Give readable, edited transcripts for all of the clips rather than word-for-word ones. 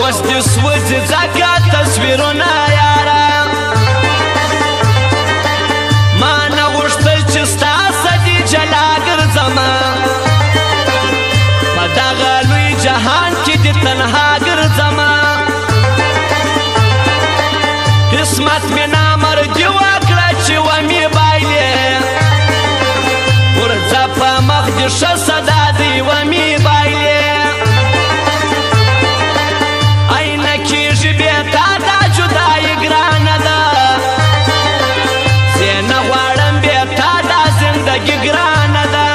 اوس دې سوځي ځکه تصویرونه یاره ما نه غوښتل چې ستا سدي جلا ګرځمه په دغه لوی جهان کې دې تنها ګرځمه قسمت مې نامردي وکړه چې ومې بایلې ورځه په مخ دې ښه صدا دی ومې بایلې اینه کېږي بې تا دا جدایي ګرانه ده زه نه غواړم بې تا دا زندګي ګرانه ده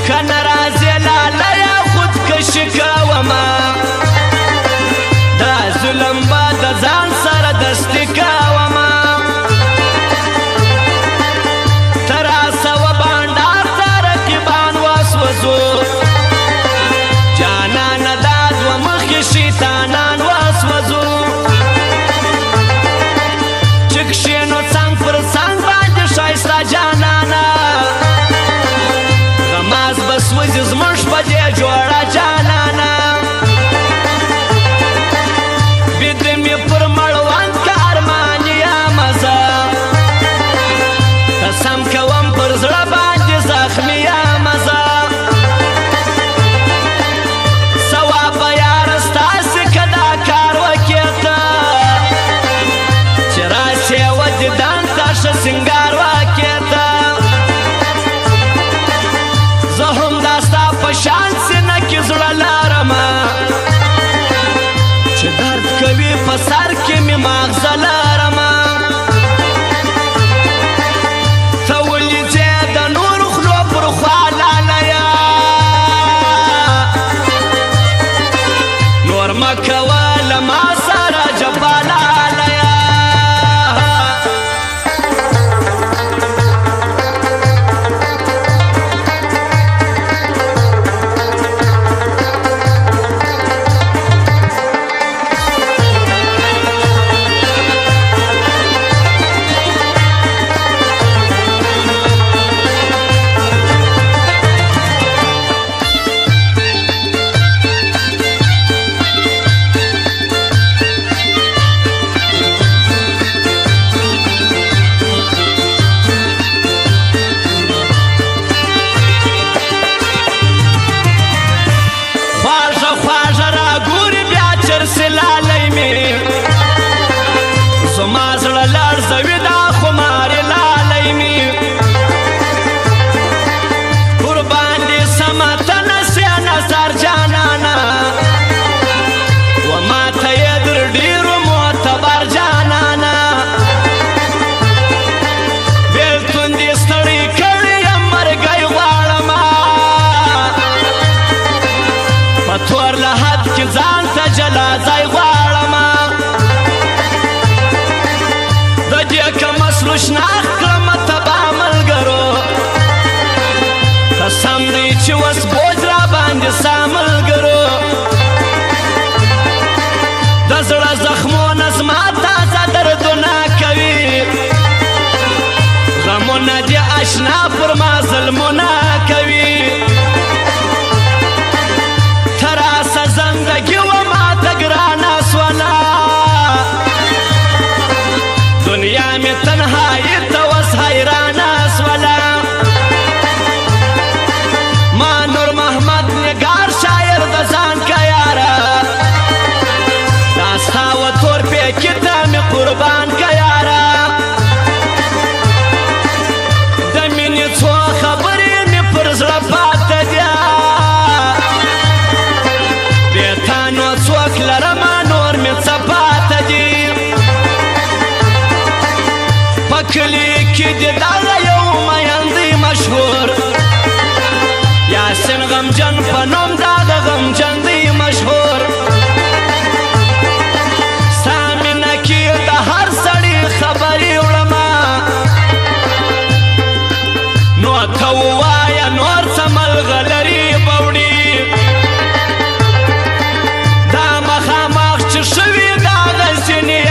که نه راځې لالیه خودکشي کومه دا ظلم به د ځان سره دستي کومه ته راسوه بانډار ته رقیبان وسوځو جانانه دا دوه مخې شیطانان وسوځو چې کښېنو څنګ پر څنګ باندې ښایسته جانانه غماز به سوځي زموږ په دې جوړه جانانه قسم کوم پر زړه باندې زخمي یم زه ثواب به یاره ستاسې که دا کار وکړې ته چې راسې و دیدن ته ښه سینګار وکړې ته زه هم دا ستا په شان سینه کې زړه لرمه چې درد کوي په سر کې مې ماغزه لرمه مکواله ما سره جفالالیه زما زړه لړزوي دا خمارې لالی مې قربان دې سمه ته نسې نظر جانانه و ما ته یې در ډېرو معتبر جانانه بېلتون دې ستړی کړی یم مرګی غواړمه په تور لحد کې ځان ته جلا ځای غواړمه شناخت کړم تبا ملګرو قسم دی چې اوس بوج را باندې ستا ملګرو د زړه زخمونه زما تازه دردونه کوي غمونه دې اشنا پر ما ظلمونه کوي ته راسه زندګي و ما ته ګرانه سوله دنیا میں تنہائی تو اس حیرانہ سولا ماں نور محمد نگار شاعر دزان کا یارا داستا و طور پہ کتا میں قربان کا یارا دمینی تو خبری میں پرزڑا پات دیا بیتانو چوک لرما نور میں چپات دی پکلی کی دی داغا یو میندی مشهور یاسین غمجن پنوم داغا غمجن دی مشهور سامینه کی دا هر سړی خبری وړما نو ته ووایه نور څه ملغلري بوړي دا مخامخ چې شوي داغه ځینې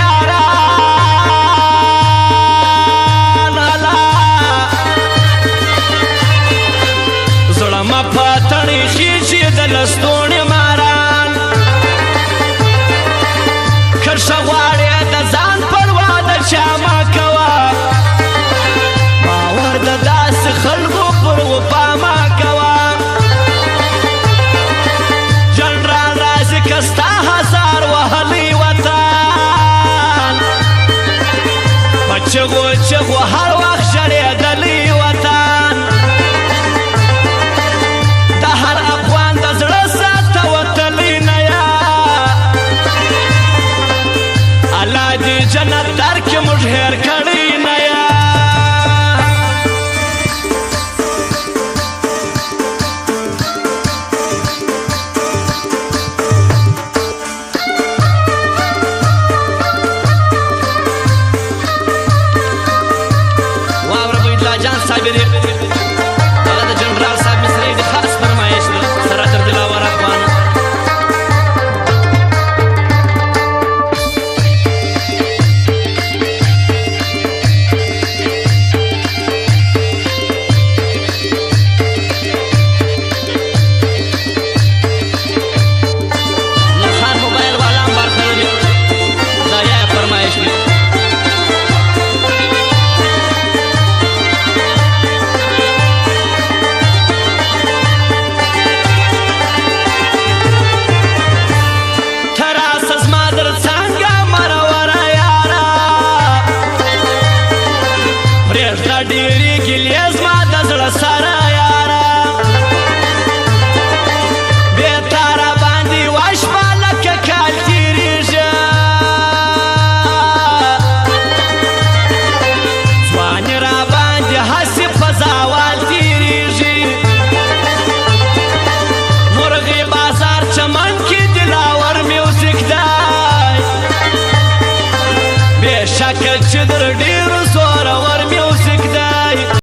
زړه ما پاتړی خېږي د لستوڼې مارا چغو چغو